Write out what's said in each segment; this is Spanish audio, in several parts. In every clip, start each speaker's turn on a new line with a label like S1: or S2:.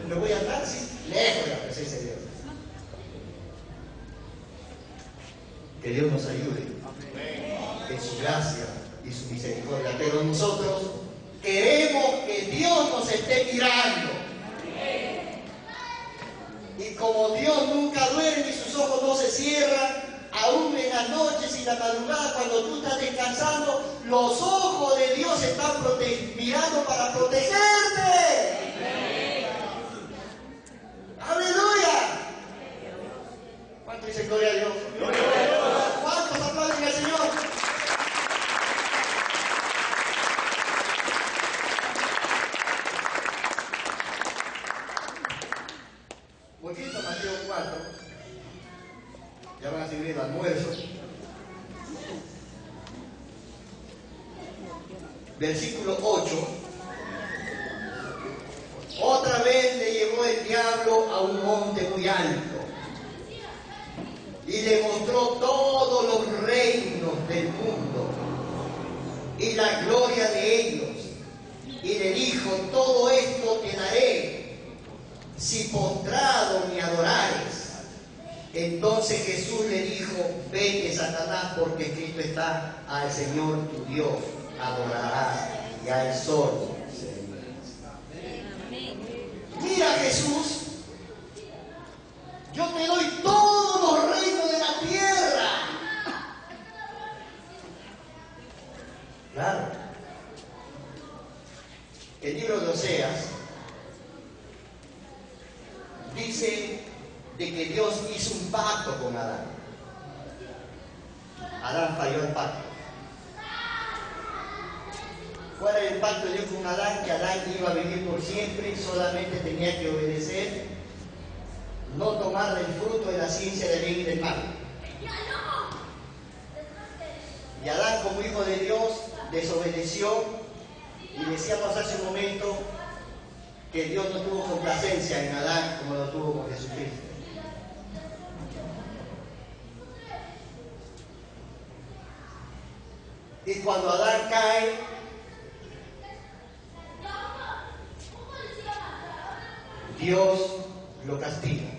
S1: me voy a andar así, lejos de la presencia de Dios. Que Dios nos ayude en su gracia y su misericordia. Pero nosotros queremos que Dios nos esté mirando. Y como Dios nunca duerme y sus ojos no se cierran, aún en las noches y la madrugada, cuando tú estás descansando, los ojos de Dios están mirando para protegerte. ¡Aleluya! ¿Cuánto dice gloria a Dios? ¡Gloria a Dios! ¿Cuántos aplauden al Señor? Volviendo a Mateo 4, ya van a seguir el almuerzo. Versículo 8. Otra vez le llevó el diablo a un monte muy alto y le mostró todos los reinos del mundo y la gloria de ellos. Y le dijo: todo esto te daré si postrado me adorares. Entonces Jesús le dijo: vete, Satanás, porque escrito está: al Señor tu Dios adorarás y al sol servirás. Mira, Jesús, yo te doy todos los reinos de la tierra. Claro. El libro de Oseas dice de que Dios hizo un pacto con Adán. Adán falló el pacto. ¿Cuál era el pacto de Dios con Adán? Que Adán iba a vivir por siempre, solamente tenía que obedecer, no tomar del fruto de la ciencia del bien y del mal. Y Adán, como hijo de Dios, desobedeció, y decíamos hace un momento que Dios no tuvo complacencia en Adán como lo tuvo con Jesucristo. Y cuando Adán cae, Dios lo castiga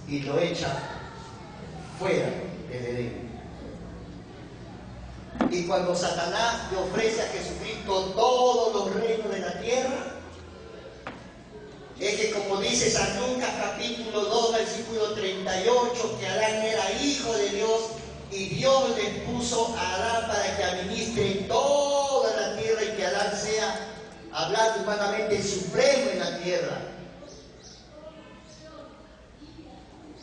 S1: y lo echa fuera del Edén. Y cuando Satanás le ofrece a Jesucristo todos los reinos de la tierra, es que, como dice San Lucas capítulo 2 versículo 38, que Adán era hijo de Dios y Dios le puso a Adán para que administre toda la tierra y que Adán sea, hablando humanamente, el supremo en la tierra.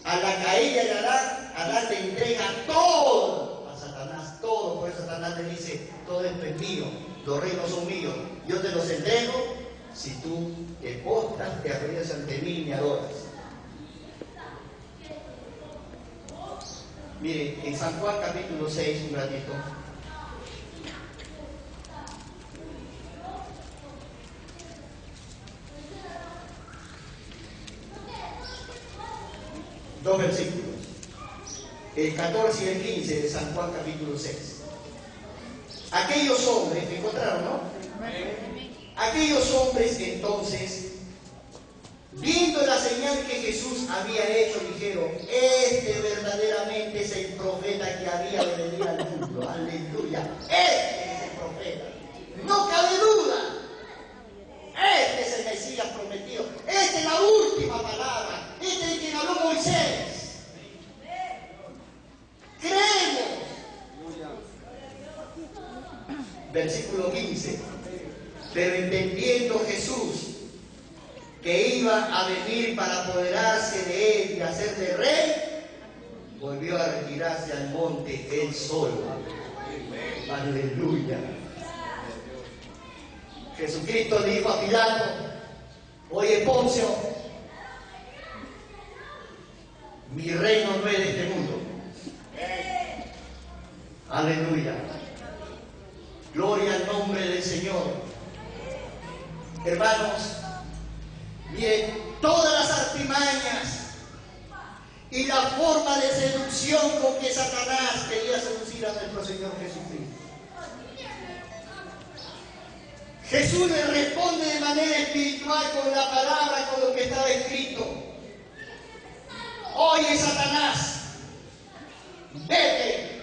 S1: A la caída de Adán, Adán le entrega todo a Satanás, todo. Por eso Satanás le dice: todo esto es mío, los reinos son míos, yo te los entrego si tú te postras, te arrodillas ante mí y me adoras. Miren, en San Juan capítulo 6, un ratito. Dos versículos, el 14 y el 15 de San Juan capítulo 6. Aquellos hombres, ¿me encontraron, no? Aquellos hombres entonces, viendo la señal que Jesús había hecho, dijeron: este verdaderamente es el profeta que había de venir al mundo. Aleluya. Este es el profeta. No cabe duda. Este es el Mesías prometido. Esta es la última palabra. Este es el que habló Moisés. Creemos. Versículo 15. Pero entendiendo Jesús que iba a venir para apoderarse de él y hacerle rey, volvió a retirarse al monte él solo. Aleluya. Jesucristo le dijo a Pilato: oye, Poncio, mi reino no es de este mundo. Aleluya. Gloria al nombre del Señor. Hermanos, miren, todas las artimañas y la forma de seducción con que Satanás quería seducir a nuestro Señor Jesucristo. Jesús le responde de manera espiritual con la palabra, con lo que estaba escrito: oye, Satanás, vete,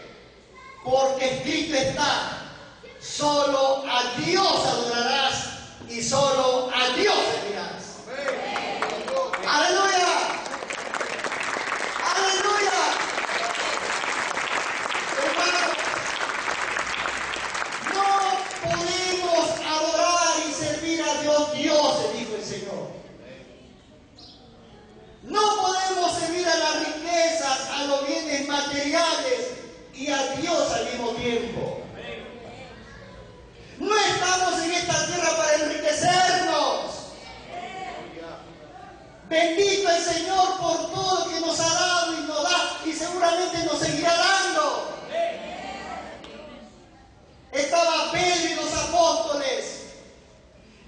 S1: porque escrito está: solo a Dios adorarás y solo a Dios servirás. ¡Aleluya! ¡Aleluya! Hermanos, no podemos adorar y servir a Dios dioses, dijo el Señor. No podemos servir a las riquezas, a los bienes materiales y a Dios al mismo tiempo. No estamos en esta tierra para enriquecernos. Bendito el Señor por todo que nos ha dado y nos da y seguramente nos seguirá dando. Estaba Pedro y los apóstoles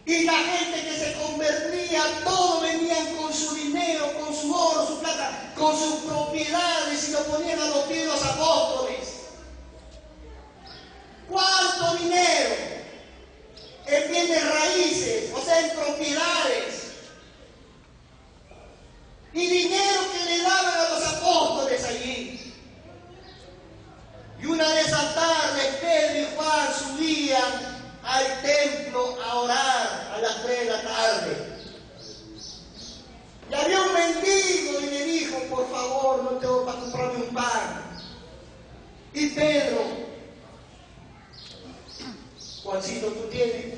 S1: y la gente que se convertía, todos venían con su dinero, con su oro, su plata, con sus propiedades y lo ponían a los pies de los apóstoles. ¿Cuánto dinero? En bienes raíces, o sea, en propiedades. Y dinero que le daban a los apóstoles allí. Y una de esas tardes, Pedro y Juan subían al templo a orar a las 3 de la tarde. Y había un mendigo y le dijo: por favor, no tengo para comprarme un pan. Y Pedro: Juancito, ¿tú tienes?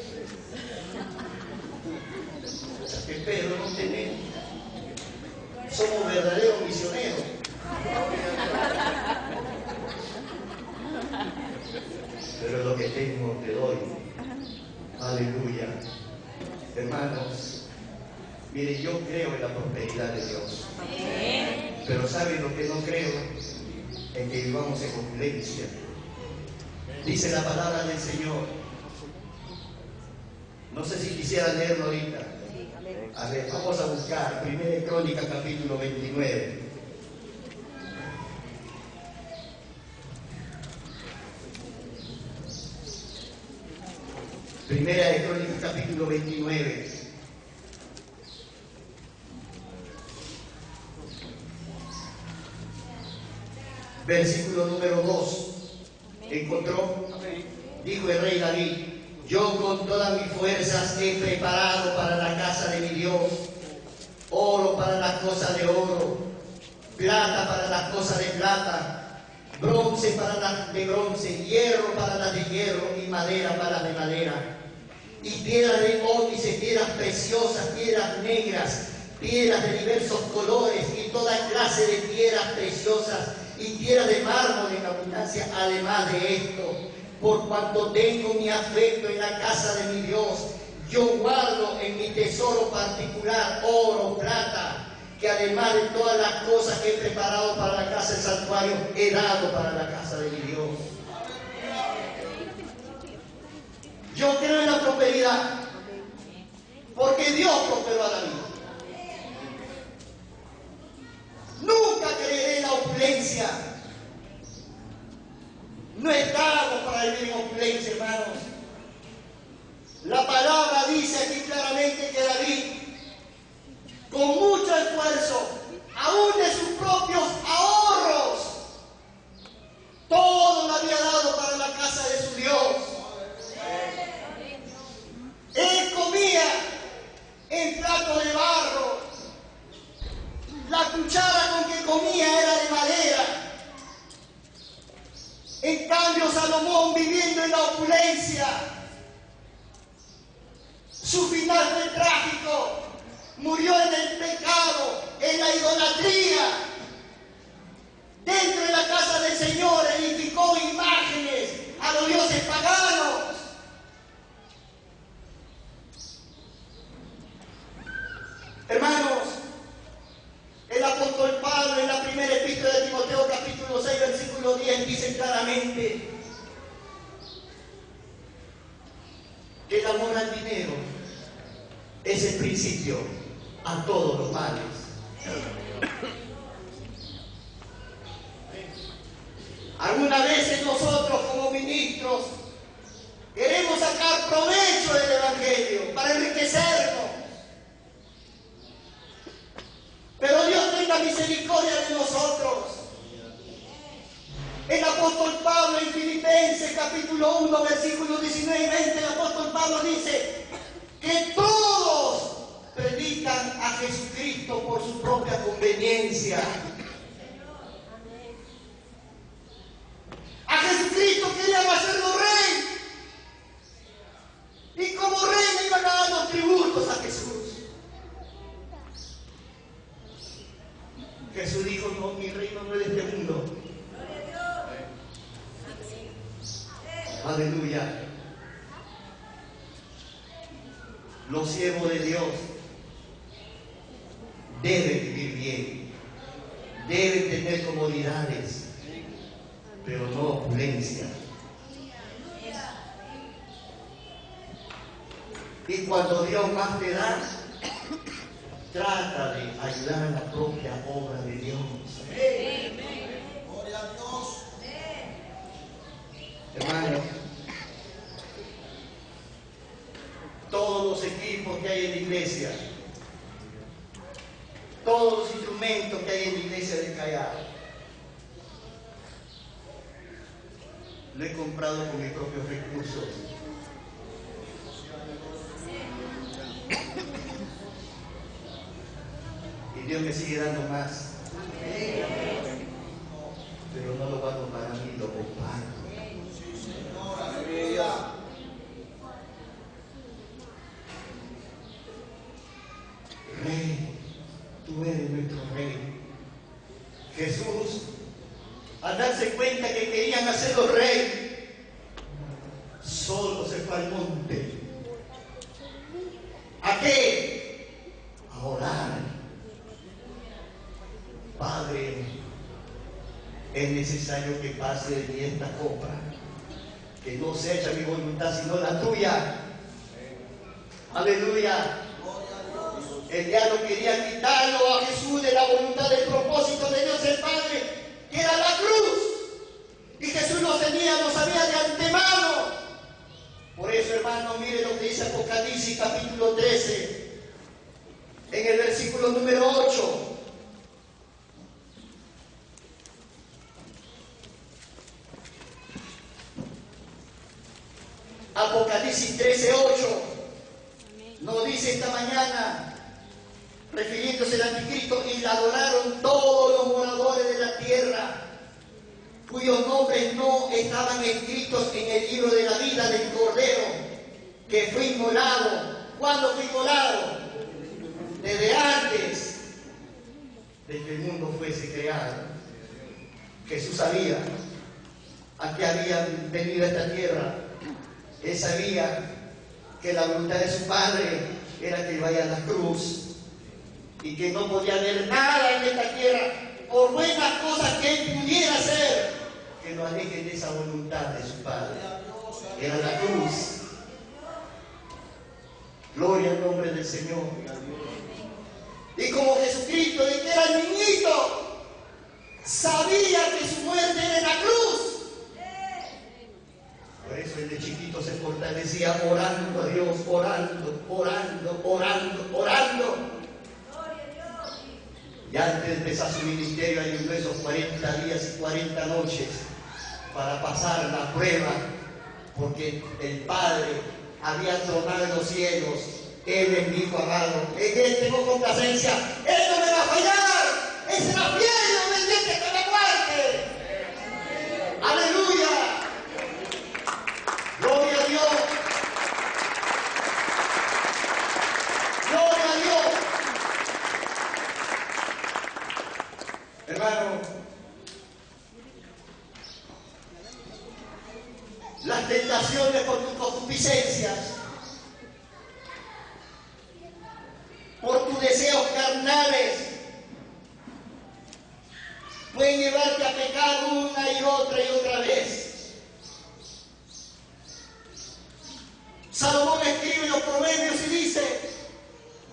S1: O sea, que Pedro no tiene. Somos verdaderos misioneros. Pero lo que tengo te doy. Aleluya. Hermanos, mire, yo creo en la prosperidad de Dios. Pero ¿saben lo que no creo? En que vivamos en opulencia. Dice la palabra del Señor. No sé si quisiera leerlo ahorita. A ver, vamos a buscar 1 Crónicas capítulo 29. Primera de Crónicas capítulo 29. Versículo número 2. ¿Encontró? Dijo el rey David: yo con todas mis fuerzas he preparado para la casa de mi Dios oro para las cosas de oro, plata para las cosas de plata, bronce para las de bronce, hierro para las de hierro y madera para las de madera. Y piedras de ónice, piedras preciosas, piedras negras, piedras de diversos colores y toda clase de piedras preciosas y piedras de mármol en abundancia. Además de esto, por cuanto tengo mi afecto en la casa de mi Dios, yo guardo en mi tesoro particular oro, plata, que además de todas las cosas que he preparado para la casa del santuario, he dado para la casa de mi Dios. Yo creo en la prosperidad, porque Dios prosperó a David. Nunca creeré en la opulencia. No estamos para vivir en opulencia, hermanos. La palabra dice aquí claramente que David, con mucho esfuerzo, aún de sus propios ahorros, todo lo había dado para la casa de su Dios. Él comía en plato de barro. La cuchara con que comía era de madera. En cambio, Salomón, viviendo en la opulencia, su final fue trágico. Murió en el pecado, en la idolatría. Dentro de la casa del Señor edificó imágenes a los dioses paganos. Hermanos, el apóstol Pablo en la primera epístola de Timoteo capítulo 6 versículo 10 dice claramente que el amor al dinero es el principio a todos los males. Algunas veces nosotros como ministros queremos sacar provecho del Evangelio para enriquecernos. capítulo 1, versículos 19 y 20, el apóstol Pablo dice que todos predican a Jesucristo por su propia conveniencia. A Jesucristo querían hacerlo rey. Y como rey le iban dando tributos a Jesús. Jesús dijo, no, mi reino no es de este mundo. Aleluya. Los siervos de Dios deben vivir bien, deben tener comodidades, pero no opulencia. Y cuando Dios más te da, trata de ayudar a la propia obra de Dios. Gloria a Dios. Hermano, todos los equipos que hay en la iglesia, todos los instrumentos que hay en la iglesia de Callao, lo he comprado con mis propios recursos. Y Dios me sigue dando más. Pero no lo guardo para mí, lo comparto. Rey, tú eres nuestro rey. Jesús, al darse cuenta que querían hacerlo rey, solo se fue al monte. ¿A qué? A orar. Padre, es necesario que pase de mí esta copa, que no se echa mi voluntad sino la tuya. Aleluya. El diablo quería quitarlo a Jesús de la voluntad, del propósito de Dios el Padre, que era la cruz. Y Jesús lo sabía de antemano. Por eso, hermano, mire lo que dice Apocalipsis capítulo 13, en el versículo número 8. Apocalipsis 13, 8. Nos dice esta mañana, refiriéndose al anticristo, y la adoraron todos los moradores de la tierra, cuyos nombres no estaban escritos en el libro de la vida del Cordero, que fue inmolado. ¿Cuándo fue inmolado? Desde antes de que el mundo fuese creado. Jesús sabía a qué había venido a esta tierra. Él sabía que la voluntad de su Padre era que vaya a la cruz y que no podía haber nada en esta tierra, por buenas cosas que él pudiera hacer, que lo alejen de esa voluntad de su Padre. Era la cruz. Gloria al nombre del Señor. Y como Jesucristo, de que era el niñito, sabía que su muerte era en la cruz. Por eso él de chiquito se fortalecía orando a Dios, orando, orando, orando, orando. Y antes de empezar su ministerio ayudó esos 40 días y 40 noches para pasar la prueba, porque el Padre había tronado en los cielos. Él es mi hijo amado, en él tengo complacencia, él no me va a fallar, él será fiel y obediente hasta la muerte. Aleluya. Gloria a Dios. Gloria a Dios. Hermano, las tentaciones por tus concupiscencias, por tus deseos carnales, pueden llevarte a pecar una y otra vez. Salomón escribe en los Proverbios y dice: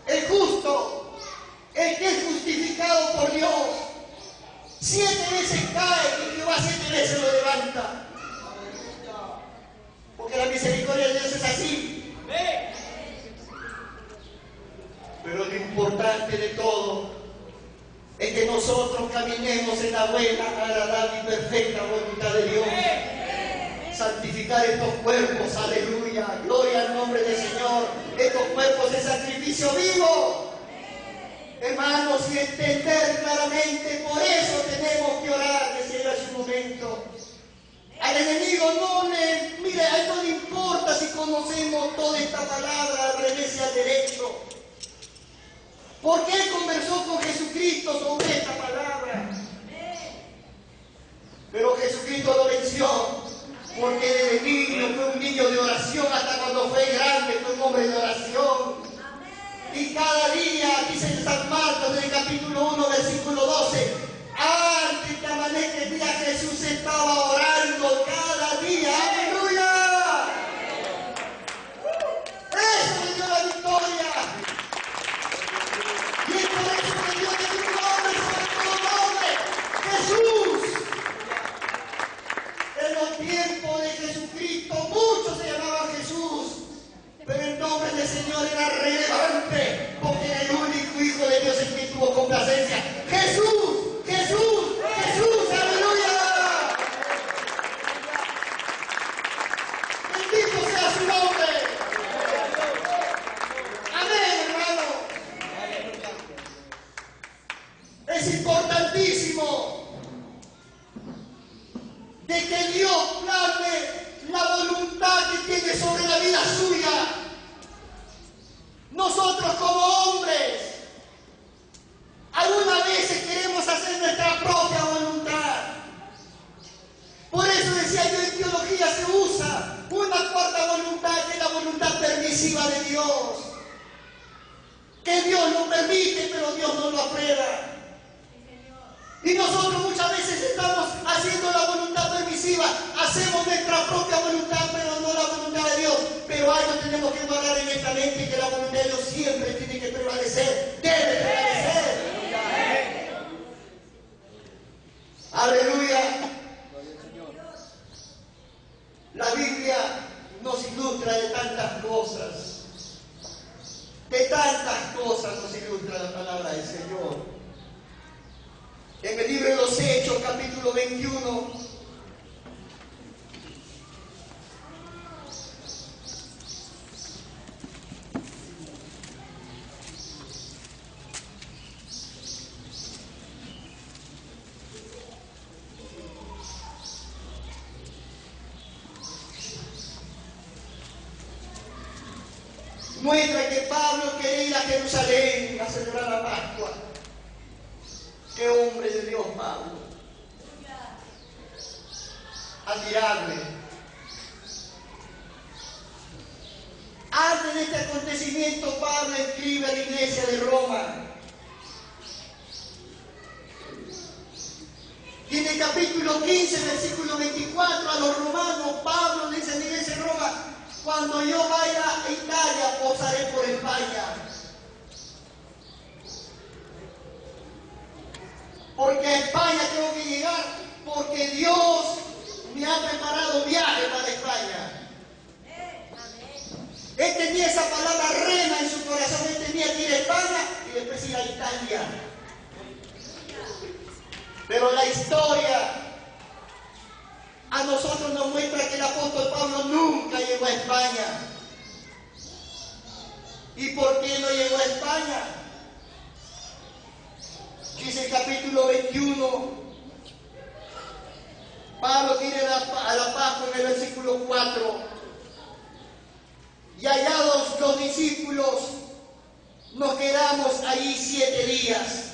S1: el justo, el que es justificado por Dios, 7 veces cae y Jehová 7 veces lo levanta. Porque la misericordia de Dios es así. Pero lo importante de todo es que nosotros caminemos en la buena, agradable y perfecta voluntad de Dios. Santificado sacrificar estos cuerpos, aleluya, gloria al nombre del Señor, estos cuerpos de sacrificio vivo. Hermanos, y entender claramente, por eso tenemos que orar, decía hace un momento. Al enemigo mire, a él no le importa si conocemos toda esta palabra al revés y al derecho. Porque él conversó con Jesucristo sobre esta palabra. Pero Jesucristo lo venció, porque desde niño fue un niño de oración, hasta cuando fue grande fue un hombre de oración. Y cada día, dice en San Marcos, en el capítulo 1, versículo 12, antes que amanezca el día, Jesús estaba orando cada día. ¡Aleluya! ¡Eso le dio la victoria! Y es por eso que Dios le dio un nombre sobre todo nombre, Jesús. En los tiempos de Jesucristo muchos se llamaban Jesús, pero el nombre del Señor era relevante, porque era el único Hijo de Dios en quien tuvo complacencia. ¡Jesús! ¡Jesús! ¡Jesús! ¡Aleluya! ¡Bendito sea su nombre! ¡Amén, hermano! Es importantísimo de que Dios plasme la voluntad que tiene sobre la vida suya. Nosotros como hombres, algunas veces queremos hacer nuestra propia voluntad. Por eso decía yo, en teología se usa una cuarta voluntad, que es la voluntad permisiva de Dios. Que Dios lo permite, pero Dios no lo aprueba. Y nosotros muchas veces estamos haciendo la voluntad permisiva, hacemos nuestra propia voluntad, pero no la voluntad de Dios. Pero algo tenemos que guardar en nuestra mente, que la voluntad de Dios siempre tiene que prevalecer, debe prevalecer. Aleluya. La Biblia nos ilustra de tantas cosas. De tantas cosas nos ilustra la palabra del Señor. En el libro de los Hechos, capítulo 21, muestra que Pablo quería ir a Jerusalén a celebrar la Pascua. ¡Qué hombre de Dios, Pablo! Admirable. Antes de este acontecimiento, Pablo escribe a la iglesia de Roma. Y en el capítulo 15, versículo 24, a los romanos, Pablo dice a la iglesia de Roma: cuando yo vaya a Italia, posaré por España. Porque a España tengo que llegar, porque Dios me ha preparado viaje para España. Él tenía esa palabra rema en su corazón, él tenía que ir a España y después ir a Italia. Pero la historia a nosotros nos muestra que el apóstol Pablo nunca llegó a España. ¿Y por qué no llegó a España? Dice el capítulo 21, Pablo quiere a la Pascua en el versículo 4. Y hallados los discípulos, nos quedamos allí 7 días.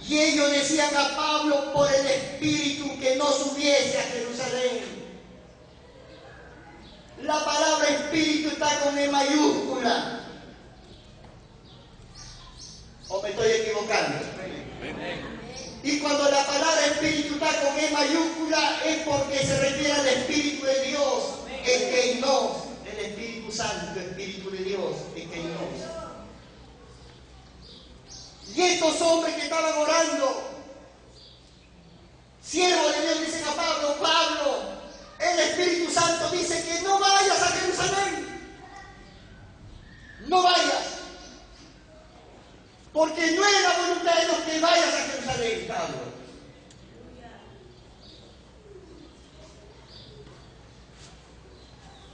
S1: Y ellos decían a Pablo por el Espíritu que no subiese a Jerusalén. La palabra Espíritu está con E mayúscula. ¿O me estoy equivocando? Y cuando la palabra Espíritu está con E mayúscula es porque se refiere al Espíritu de Dios, el que nos, el Espíritu Santo, Espíritu de Dios, el que nos. Y estos hombres que estaban orando, siervos de Dios, dicen a Pablo: Pablo, el Espíritu Santo dice que no vayas a Jerusalén. No vayas. Porque no es la voluntad de Dios que vayas a Jerusalén, Pablo.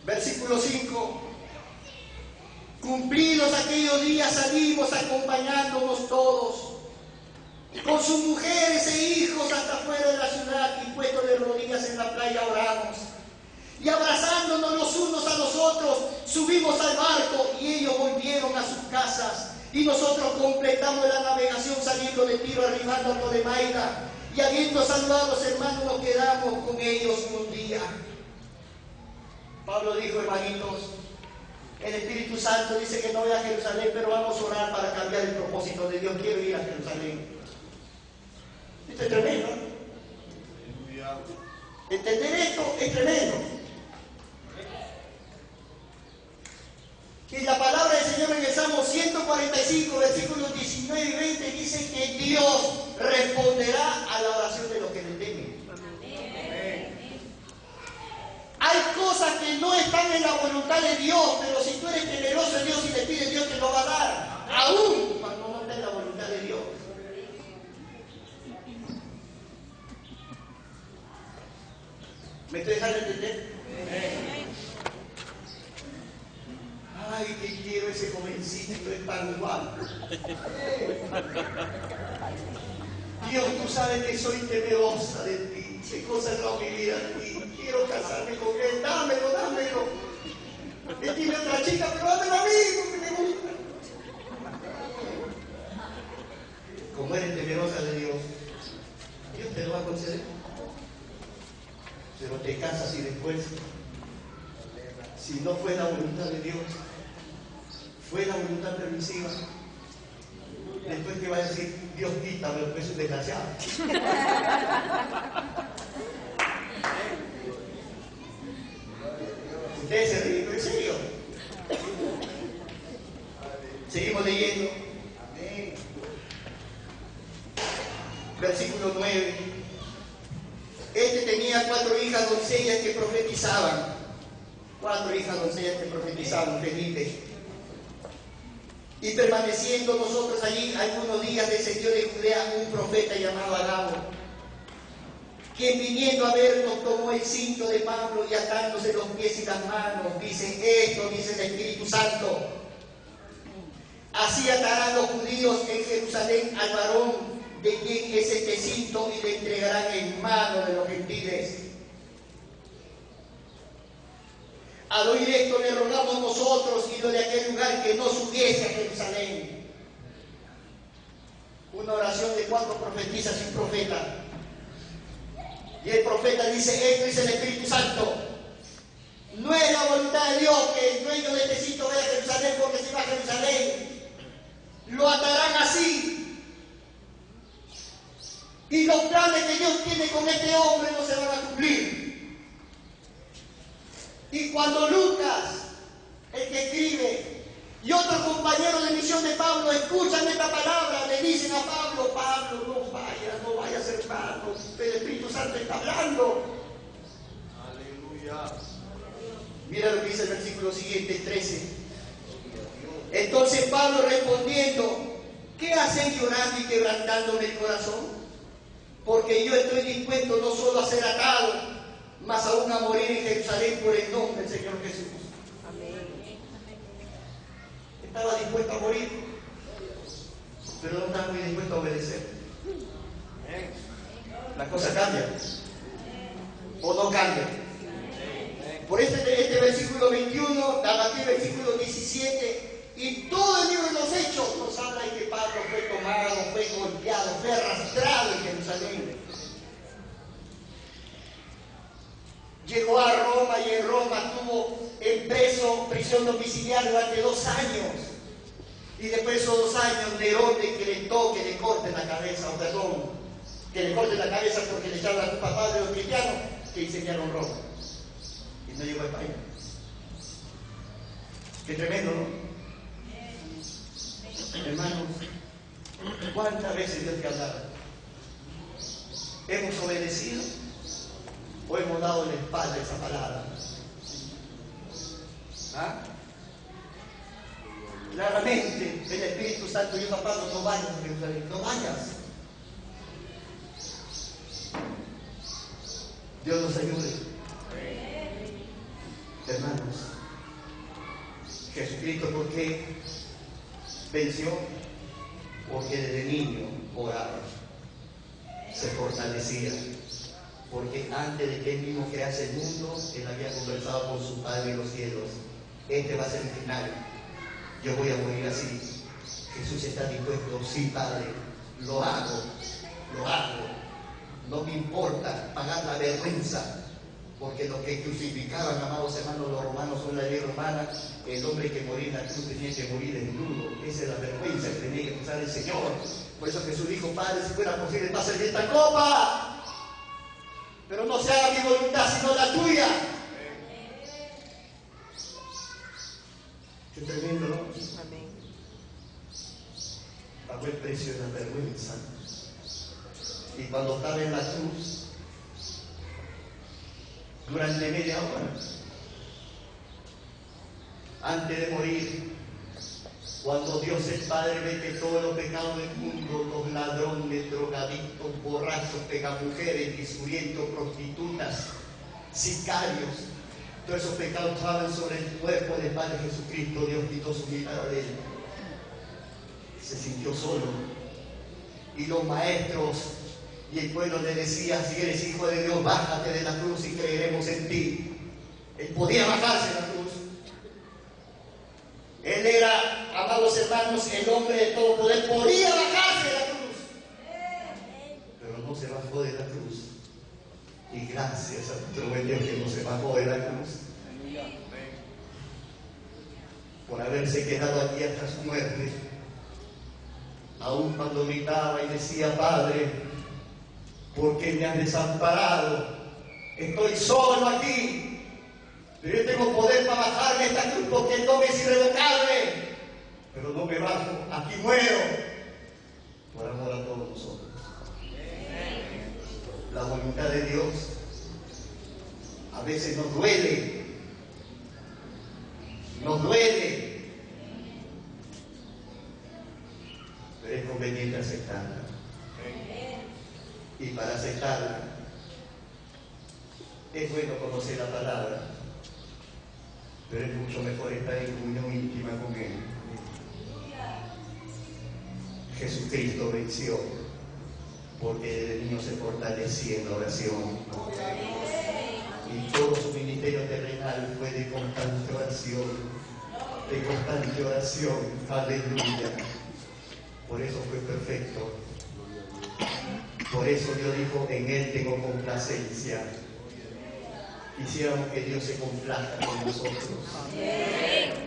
S1: Versículo 5. Cumplidos aquellos días salimos acompañándonos todos, con sus mujeres e hijos hasta fuera de la ciudad, y puestos de rodillas en la playa oramos. Y abrazándonos los unos a los otros, subimos al barco y ellos volvieron a sus casas. Y nosotros completamos la navegación saliendo de Tiro, arribando a Tolemaida. Y habiendo saludado a los hermanos, nos quedamos con ellos un día. Pablo dijo, hermanitos, el Espíritu Santo dice que no voy a Jerusalén, pero vamos a orar para cambiar el propósito de Dios. Quiero ir a Jerusalén. Esto es tremendo. Entender esto es tremendo. Y la palabra del Señor en el Salmo 145, versículos 19 y 20 dice que Dios responderá a la oración de los que le temen. Hay cosas que no están en la voluntad de Dios, pero si tú eres temeroso de Dios y le pides, Dios te lo va a dar, aún cuando no está en la voluntad de Dios. ¿Me estoy dejando entender? Ay, que quiero ese jovencito es tan guapo. Dios, tú sabes que soy temerosa de ti. ¿Qué cosa es mi vida de ti? Quiero casarme con él. Dámelo, dámelo. Él tiene otra chica, pero dámelo a mí porque me gusta. Como eres temerosa de Dios, Dios te lo va a conceder. Pero te casas y después, si no fue la voluntad de Dios, fue la voluntad permisiva, después te va a decir, Dios quítame, porque es un desgraciado. Ustedes se ríen, en serio. Seguimos leyendo. Amén. Versículo 9. Este tenía 4 hijas doncellas que profetizaban. 4 hijas doncellas que profetizaban, Felipe. Y permaneciendo nosotros allí algunos días, descendió de Judea un profeta llamado Agabo, quien viniendo a vernos tomó el cinto de Pablo y atándose los pies y las manos, dice, esto dice el Espíritu Santo, así atarán los judíos en Jerusalén al varón de quien es este cinto y le entregarán en mano de los gentiles. Al oír esto le rogamos nosotros y los de aquel lugar que no subiese a Jerusalén. Una oración de cuando profetiza sin profeta. Y el profeta dice, esto es el Espíritu Santo. No es la voluntad de Dios que el dueño de este sitio vaya a Jerusalén, porque si va a Jerusalén lo atarán así. Y los planes que Dios tiene con este hombre no se van a cumplir. Y cuando Lucas, el que escribe, y otros compañeros de misión de Pablo escuchan esta palabra, le dicen a Pablo, Pablo, no vayas hermano, el Espíritu Santo está hablando. Aleluya. Mira lo que dice el versículo siguiente, 13. Entonces Pablo respondiendo, ¿qué hacen llorando y quebrantándome el corazón? Porque yo estoy dispuesto no solo a ser atado, más aún a morir en Jerusalén por el nombre del Señor Jesús. Amén. Estaba dispuesto a morir, pero no estaba muy dispuesto a obedecer. Las cosas cambian o no cambian. Por este versículo 21, aquí versículo 17 y todo el libro de los Hechos nos habla de que Pablo fue tomado, fue golpeado, fue arrastrado en Jerusalén. Llegó a Roma y en Roma tuvo en prisión domiciliaria durante 2 años. Y después de esos 2 años, Nerón decretó que le corten la cabeza, o perdón, que le corten la cabeza porque le echaron la culpa a padre de los cristianos que incendiaron Roma. Y no llegó a España. Qué tremendo, ¿no? Hermanos, ¿cuántas veces Dios te ha hablado? ¿Hemos obedecido? ¿O hemos dado la espalda a esa palabra? ¿Ah? Claramente el Espíritu Santo dijo a Pablo, no vayas a Jerusalén, no vayas. Dios nos ayude. Hermanos, Jesucristo, ¿por qué venció? Porque desde niño oraba, se fortalecía. Porque antes de que él mismo crease el mundo, él había conversado con su Padre en los cielos. Este va a ser el final. Yo voy a morir así. Jesús está dispuesto. Sí, Padre, lo hago. No me importa pagar la vergüenza. Porque los que crucificaban, amados hermanos, los romanos son la ley romana. El hombre que moría en la cruz tenía que morir desnudo. Esa es la vergüenza que tenía que pasar el Señor. Por eso Jesús dijo: Padre, si fuera posible, pase esta copa. Pero no se haga mi voluntad, sino la tuya. Qué tremendo, ¿no? Amén. Pagó el precio de la vergüenza. Y cuando estaba en la cruz, durante media hora, antes de morir, cuando Dios el Padre ve que todos los pecados del mundo, los ladrones, drogadictos, borrachos, pegamujeres, disurientos, prostitutas, sicarios, todos esos pecados estaban sobre el cuerpo del Padre Jesucristo, Dios quitó su mirada de él. Se sintió solo. Y los maestros y el pueblo le decía: si eres hijo de Dios, bájate de la cruz y creeremos en ti. Él podía bajarse de la cruz. Él era, amados hermanos, el hombre de todo poder, podía bajarse de la cruz. Pero no se bajó de la cruz. Y gracias a nuestro buen Dios que no se bajó de la cruz. Por haberse quedado aquí hasta su muerte. Aún cuando gritaba y decía: Padre, ¿por qué me has desamparado? Estoy solo aquí. Pero yo tengo poder para bajarme esta cruz porque el don es irrevocable. Pero no me bajo, aquí muero. Por amor a todos nosotros. La voluntad de Dios a veces nos duele. Nos duele. Pero es conveniente aceptarla. Y para aceptarla es bueno conocer la palabra. Pero es mucho mejor estar en comunión íntima con Él. Jesucristo venció porque desde niño se fortalecía en la oración. Y todo su ministerio terrenal fue de constante oración. De constante oración. Aleluya. Por eso fue perfecto. Por eso Dios dijo: en Él tengo complacencia. Quisiéramos que Dios se complazca con nosotros,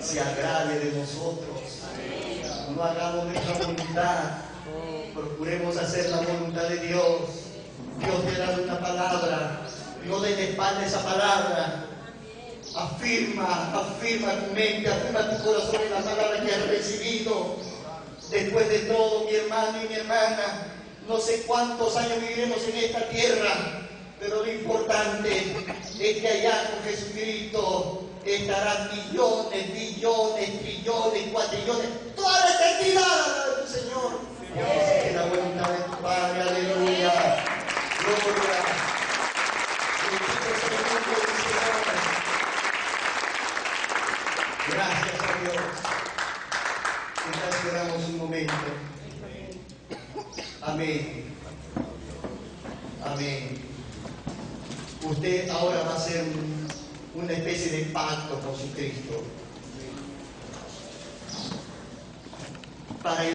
S1: se agrade de nosotros. No hagamos nuestra voluntad, procuremos hacer la voluntad de Dios. Dios te da una palabra, no des de espalda esa palabra. Afirma tu mente, afirma tu corazón en la palabra que has recibido. Después de todo, mi hermano y mi hermana, no sé cuántos años viviremos en esta tierra, pero lo importante es que allá con Jesucristo estarán millones, billones, trillones, cuatrillones, toda la eternidad a la del Señor. Esa es la voluntad de tu Padre, aleluya. Gloria. Gracias a Dios. Mientras esperamos un momento. Amén. Amén. Usted ahora va a hacer una especie de pacto con su Cristo. Para